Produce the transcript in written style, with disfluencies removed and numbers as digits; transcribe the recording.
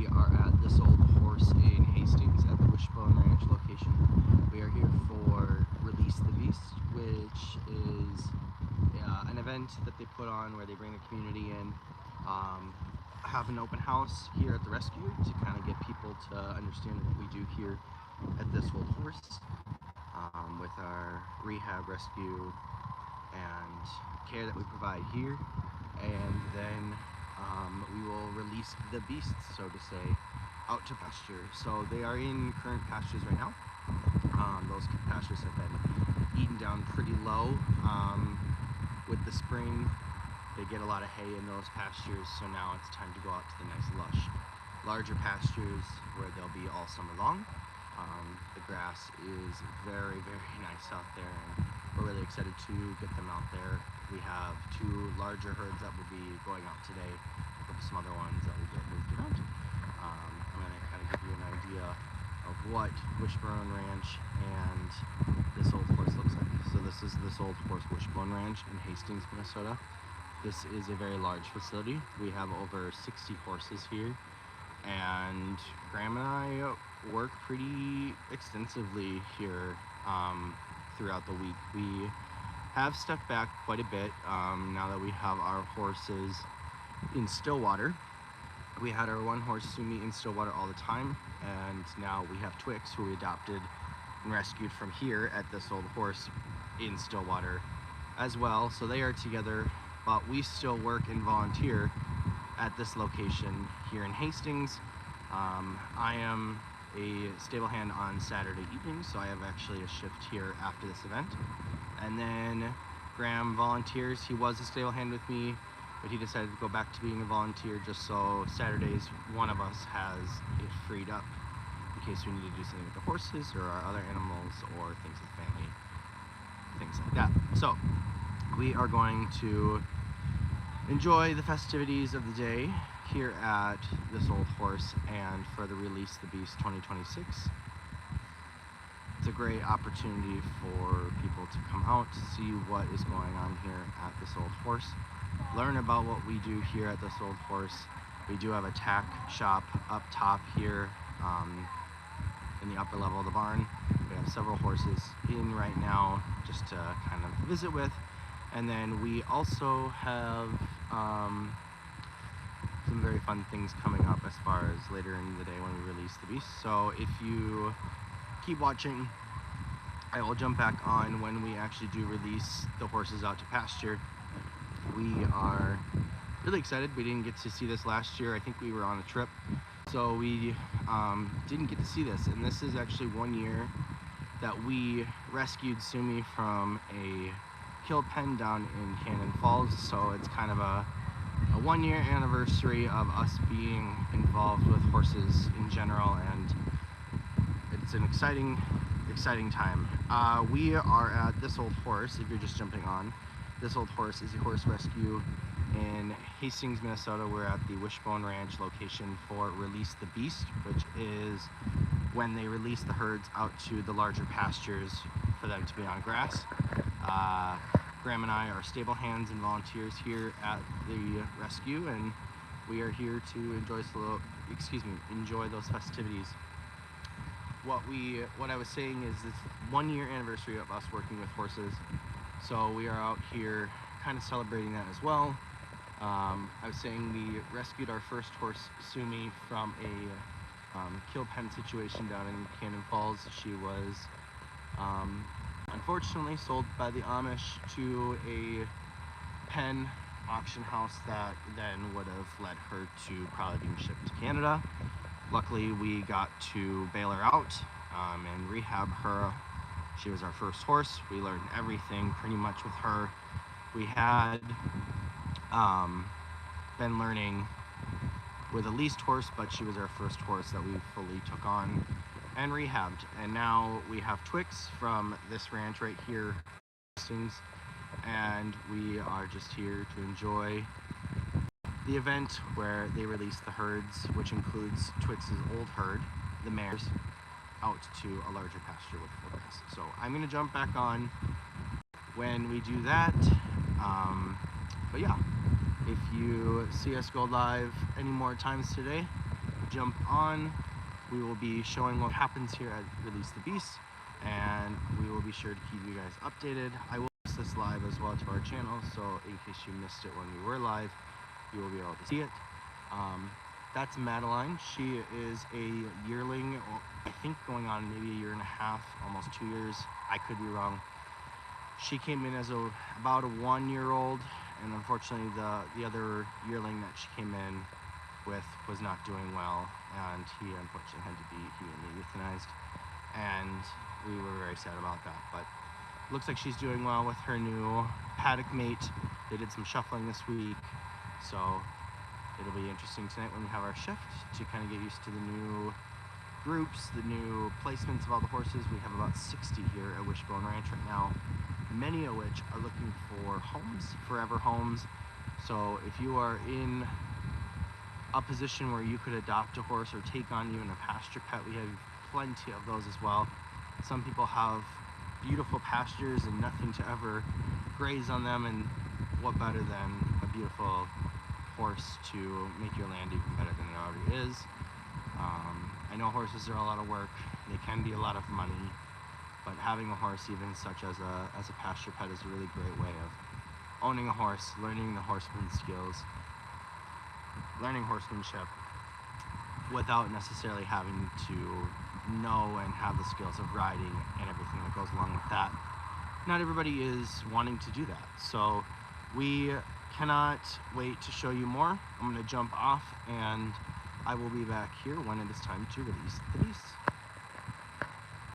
We are at this old horse in Hastings at the Wishbone Ranch location. We are here for Release the Beast, which is an event that they put on where they bring the community in, have an open house here at the rescue to kind of get people to understand what we do here at this old horse, with our rehab, rescue, and care that we provide here. And then we will release the beasts, so to say, out to pasture. So they are in current pastures right now. Those pastures have been eaten down pretty low. With the spring, they get a lot of hay in those pastures, so now it's time to go out to the nice lush, larger pastures where they'll be all summer long. The grass is very, very nice out there, and we're really excited to get them out there. We have two larger herds that will be going out today, with some other ones that will get moved around. I'm going to kind of give you an idea of what Wishbone Ranch and this old horse looks like. So this is this old horse Wishbone Ranch in Hastings, Minnesota. This is a very large facility. We have over 60 horses here, and Graham and I work pretty extensively here throughout the week. We have stepped back quite a bit now that we have our horses in Stillwater. We had our one horse Sumi in Stillwater all the time, and now we have Twix, who we adopted and rescued from here at this old horse in Stillwater as well. So they are together, but we still work and volunteer at this location here in Hastings. I am a stable hand on Saturday evenings, so I have actually a shift here after this event. And then Graham volunteers. He was a stable hand with me, but he decided to go back to being a volunteer just so Saturdays one of us has it freed up in case we need to do something with the horses or our other animals or things with family, things like that. So we are going to enjoy the festivities of the day here at this old horse and for the Release the Beast 2026. It's a great opportunity for people to come out to see what is going on here at this old horse, learn about what we do here at this old horse. We do have a tack shop up top here in the upper level of the barn. We have several horses in right now just to kind of visit with. And then we also have some very fun things coming up as far as later in the day when we release the beast. So if you keep watching, I will jump back on when we actually do release the horses out to pasture. We are really excited. We didn't get to see this last year. I think we were on a trip, so we didn't get to see this. And this is actually 1 year that we rescued Sumi from a kill pen down in Cannon Falls, so it's kind of a 1 year anniversary of us being involved with horses in general, and it's an exciting time. We are at this old horse. If you're just jumping on, this old horse is a horse rescue in Hastings, Minnesota. We're at the Wishbone Ranch location for Release the Beast, which is when they release the herds out to the larger pastures for them to be on grass. Graham and I are stable hands and volunteers here at the rescue, and we are here to enjoy those festivities. What I was saying is this 1 year anniversary of us working with horses, so we are out here kind of celebrating that as well. I was saying we rescued our first horse, Sumi, from a kill pen situation down in Cannon Falls. She was unfortunately sold by the Amish to a pen auction house that then would have led her to probably being shipped to Canada. Luckily, we got to bail her out and rehab her. She was our first horse. We learned everything pretty much with her. We had been learning with a leased horse, but she was our first horse that we fully took on and rehabbed. And now we have Twix from this ranch right here, and we are just here to enjoy the event where they release the herds, which includes Twix's old herd, the mares, out to a larger pasture with full grass. So I'm gonna jump back on when we do that. But yeah, if you see us go live any more times today, jump on, we will be showing what happens here at Release the Beast, and we will be sure to keep you guys updated. I will post this live as well to our channel, so in case you missed it when we were live, you will be able to see it. That's Madeline. She is a yearling, I think going on maybe a year and a half, almost 2 years. I could be wrong. She came in as about a 1-year-old, and unfortunately the other yearling that she came in with was not doing well, and he unfortunately had to be humanly euthanized, and we were very sad about that. But looks like she's doing well with her new paddock mate. They did some shuffling this week, so it'll be interesting tonight when we have our shift to kind of get used to the new groups, the new placements of all the horses. We have about 60 here at Wishbone Ranch right now, many of which are looking for homes, forever homes. So if you are in a position where you could adopt a horse or take on even a pasture pet, we have plenty of those as well. Some people have beautiful pastures and nothing to ever graze on them, and what better than a beautiful horse to make your land even better than it already is. I know horses are a lot of work, they can be a lot of money, but having a horse, even such as a pasture pet, is a really great way of owning a horse, learning the horseman skills, learning horsemanship without necessarily having to know and have the skills of riding and everything that goes along with that. Not everybody is wanting to do that, so we cannot wait to show you more. I'm going to jump off, and I will be back here when it is time to release the beast.